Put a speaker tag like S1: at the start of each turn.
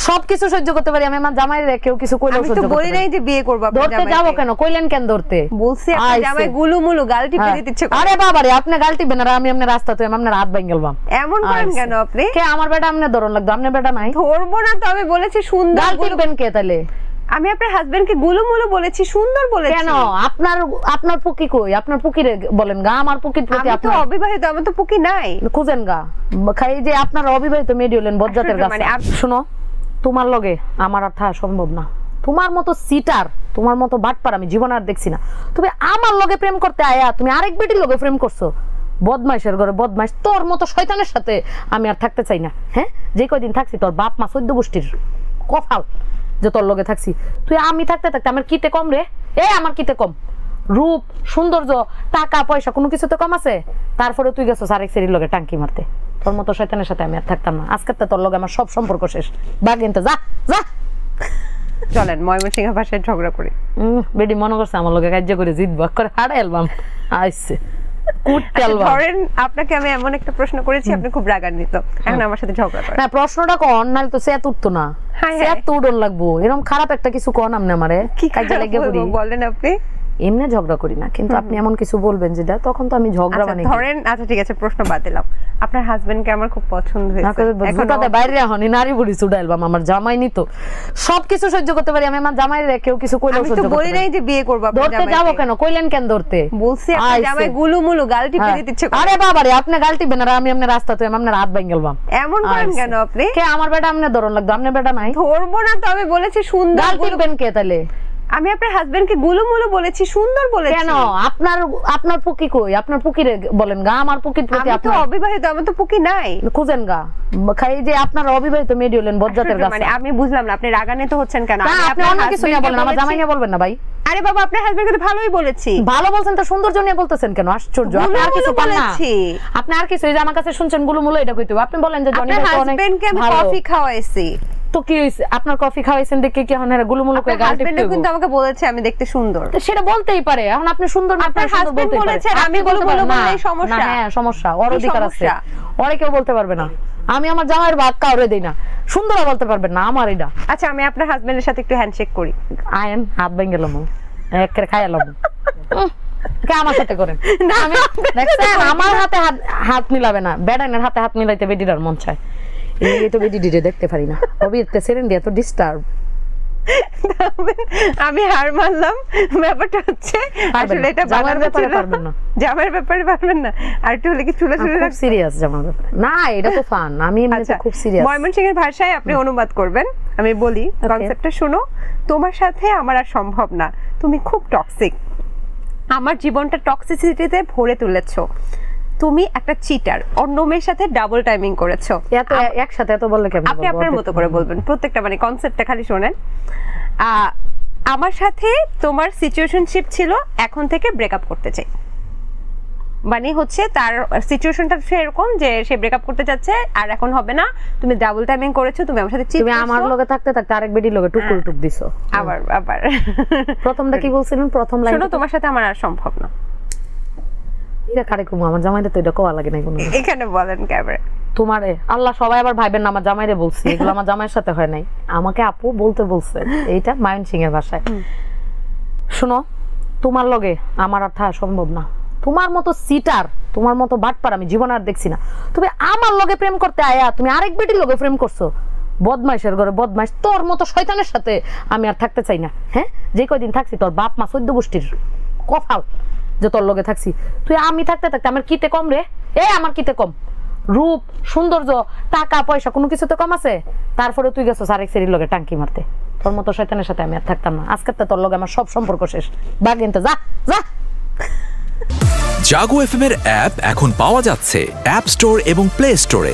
S1: সবকিছু সহ্য করতে পারি আমি, আমার জামাই রে কেউ কিছু কইলেও সহ্য করতে পারি। আমি তো বলি নাই যে বিয়ে করব আপনি জামাই। ধরতে যাবো কেন? কইলেন কেন ধরতে? বলছি আপনি জামাই গুলুমুলু গাল টিপে দিতে ইচ্ছে করে। আরে বাবা রে, আপনি গাল টিপবেন আর আমি আপনার রাস্তা তো আপনার হাত ভাঙ গেলবাম। এমন করেন কেন আপনি? কে আমার বেটা আপনি ধরন লাগতো, আপনার বেটা নাই। ধরবো না তো, আমি বলেছি সুন্দর। গাল টিপবেন কে তাহলে? আমি আপনার হাজবেন্ডকে গুলুমুলু বলেছি, সুন্দর বলেছি। কেন? আপনার পুকি কই? আপনার পুকিরে বলেন গা, আমার পুকির প্রতি আপনি তো অবিবাহিত, আমার তো পুকি নাই। খুঁজেন গা, খাই যে আপনার অবিবাহিত মেয়ে হলেন বজ্জাতের গাছ। মানে শুনো, তোমার লগে আমার আর থাকা সম্ভব না। তোমার মতো সিটার, তোমার মতো বাটপার আমি জীবন আর দেখছি না। তুমি আমার লগে প্রেম করতে আয়া তুমি আরেক বেটির লগে প্রেম করছো। বদমাইশের ঘরে বদমাইশ, তোর মতো শয়তানের সাথে আমি আর থাকতে চাই না। হ্যাঁ, যে কয়দিন থাকছি তোর বাপ মা 14 গোষ্ঠীর কফাল যে তোর লগে থাকছি। তুই আমি থাকতে থাকতে আমার কিতে কম রে? আমার কিতে কম? রূপ, সৌন্দর্য, টাকা পয়সা কোনো কিছু তো কম আছে? তারপরে তুই গেছো আরেক সেরির লগে টাঙ্কি মারতে। তোর মতো শয়তানের সাথে আমি আর থাকতাম না। আজকে তো তোর লগে আমার সব সম্পর্ক শেষ। বাগিনতে যা যা। চলেন ময়মনসিংহ ভাষায় ঝগড়া করি। বেডি মনে করছে আমার লগে কাজ করে জিতবো করে হাড়া এলবাম আইছে। ধরেন আপনাকে আমি এমন একটা প্রশ্ন করেছি, আপনি খুব রাগান্বিত, এখন আমার সাথে ঝগড়া করেন। না, প্রশ্নটা কোন নাল তো সেত উঠতো না। সেত উড়ন লাগবো, এরকম খারাপ একটা কিছু কোন আমনে আমারে কাজে লাগে বলেন আপনি। এমনি ঝগড়া করি না, কিন্তু আপনি এমন কিছু বলবেন যেটা তখন তো আমি ঝগড়া বানাই। ধরেন আচ্ছা ঠিক আছে, প্রশ্ন বাদ দিলাম, আপনার হাজবেন্ডকে আমার খুব পছন্দ হয়েছে, এখনটাতে বাইরে হনি নারী বুড়ি চুড়াইলবাম আমার জামাই নি তো। সবকিছু সহ্য করতে পারি আমি, আমার জামাই রে কেউ কিছু কইলেও সহ্য করতে পারি। আমি তো বলি নাই যে বিয়ে করব আপনি জামাই। ধরতে যাবো কেন? কইলেন কেন ধরতে? বলছি আপনি জামাই গুলুমুলু গাল টিপে দিতে ইচ্ছে করে। আরে বাবা রে, আপনি গাল টিপবেন আর আমি আপনার রাস্তা তো আপনার হাত ভাঙ গেলবাম। এমন করেন কেন আপনি? কে আমার বেটা আপনি ধরন লাগতো, আপনার বেটা নাই। ধরবো না তো, আমি বলেছি সুন্দর। গাল টিপবেন কে তাহলে? আমি আপনার হাজবেন্ডকে গুলুমুলু বলেছি, সুন্দর বলেছি। কেন? আপনার পুকি কই? আপনার পুকিরে বলেন গা, আমার পুকির প্রতি আপনি তো অবিবাহিত, আমার তো পুকি নাই। খুঁজেন গা, খাই যে আপনার অবিবাহিত মেয়ে হলেন বজ্জাতের গাছ। মানে আমি বুঝলাম না আপনি রাগান্বিত হচ্ছেন কেন? আপনি অন্য কিছু নিয়ে বলেন, আমার জামাই নিয়ে বলবেন না ভাই। আরে বাবা, আপনার হাজবেন্ডকে তো ভালোই বলেছি। ভালো বলছেন তো সৌন্দর্য নিয়ে বলতেছেন কেন? আশ্চর্য। আপনি আর কিছু পান না। আপনি আর কিছু, এই যে আমার কাছে শুনছেন গুলুমুলু, এটা কইতে আপনি বলেন যে জনি তো অনেক ভালো। আমি কফি খাওয়াইছি তো কি হইছে? আপনার কফি খাওয়াইছেন দেখে কি এখন এরা গুলুমুলু করে গাল টিপতে? হাজবেন্ড কিন্তু আমাকে বলেছে আমি দেখতে সুন্দর, তো সেটা বলতেই পারে। এখন আপনি সুন্দর না, আপনার হাজবেন্ড বলেছে আমি গুলুমুলু বললেই সমস্যা না? হ্যাঁ সমস্যা, ওর অধিকার আছে, ওরে কেউ বলতে পারবে না। আমি আমার জামাইয়ের ভাগ কাউরে দেই না, সুন্দর বলতে পারবেন না আমার এটা। আচ্ছা, আমি আপনার হাজবেন্ডের সাথে একটু হ্যান্ডশেক করি। আয়েন, হাত ভেঙে গেলাম, একের খাই এলাম। কে আমার সাথে করেন? আমি দেখছেন আমার হাতে হাত মিলাবে না, বেডাইনের হাতে হাত মিলাইতে বেডিটার মন চায়। এই তো বেডি ডিডে দেখতে পারি না, অবিরতে সেরেন দিয়ে তো ডিস্টার্ব। আমি হার মানলাম, ব্যাপারটা হচ্ছে আসলে এটা জামার ব্যাপারে পারবেন না, জামার ব্যাপারে পারবেন না। আর একটু হলে কি চুলা চুলা খুব সিরিয়াস জামার ব্যাপারে না, এটা তো ফান। আমি এমনিতে খুব সিরিয়াস। ময়মনসিংহের ভাষায় আপনি অনুবাদ করবেন, আমি বলি কনসেপ্টটা শুনো। তোমার সাথে আমার আর সম্ভব না, তুমি খুব টক্সিক, আমার জীবনটা টক্সিসিটিতে ভরে তুলেছো, তুমি একটা চিটার, অন্য মেয়ের সাথে ডাবল টাইমিং করেছো। এত একসাথে এত বললে কেমন? আপনি আপনার মতো করে বলবেন প্রত্যেকটা, মানে কনসেপ্টটা খালি শুনেন। আমার সাথে তোমার সিচুয়েশনশিপ ছিল, এখন থেকে ব্রেকআপ করতে চাই। মানে হচ্ছে তার সিচুয়েশনটা এরকম যে সে ব্রেকআপ করতে চাচ্ছে আর এখন হবে না, তুমি ডাবল টাইমিং করেছো, তুমি আমার সাথে চিট, তুমি আমার লগে থাকতে থাকতে আরেক বেডির লগে টুকুর টুক দিছো। আবার প্রথমটা কি বলছিলেন? প্রথম লাইন শুনো, তোমার সাথে আমার আর সম্ভব না। এটা কারে কম? আমার জামাইরে তো এটা কোয়া লাগে না কোনো। এখানে বলেন ক্যামেরা তোমারে আল্লাহ সবাই আবার ভাইবেন না আমার জামাইরে বলছি, এগুলো আমার জামাইয়ের সাথে হয় নাই, আমাকে আপু বলতে বলছে। এইটা ময়মনসিংহের ভাষায়। শুনো, তোমার লগে আমার আর থাকা সম্ভব না। তোমার মতো সিটার, তোমার মতো বাটপার আমি জীবন আর দেখছি না। তুমি আমার লগে প্রেম করতে আয়া তুমি আরেক বেটির লগে প্রেম করছো। বদমাইশের ঘরে বদমাইশ, তোর মতো শয়তানের সাথে আমি আর থাকতে চাই না। হ্যাঁ, যে কয়দিন থাকছি তোর বাপ মা 14 গোষ্ঠীর কফাল যে তোর লগে থাকছি। তুই আমি থাকতে থাকতে আমার কিতে কম রে? আমার কিতে কম? রূপ, সৌন্দর্য, টাকা পয়সা কোনো কিছু তো কম আছে? তারপরে তুই গেছো আরেক সেরির লগে টাঙ্কি মারতে। তোর মতো শয়তানের সাথে আমি আর থাকতাম না। আজকে তো তোর লগে আমার সব সম্পর্ক শেষ। বাগিনতে যা যা।
S2: জাগো এফএম এর অ্যাপ এখন পাওয়া যাচ্ছে অ্যাপ স্টোর এবং প্লে স্টোরে।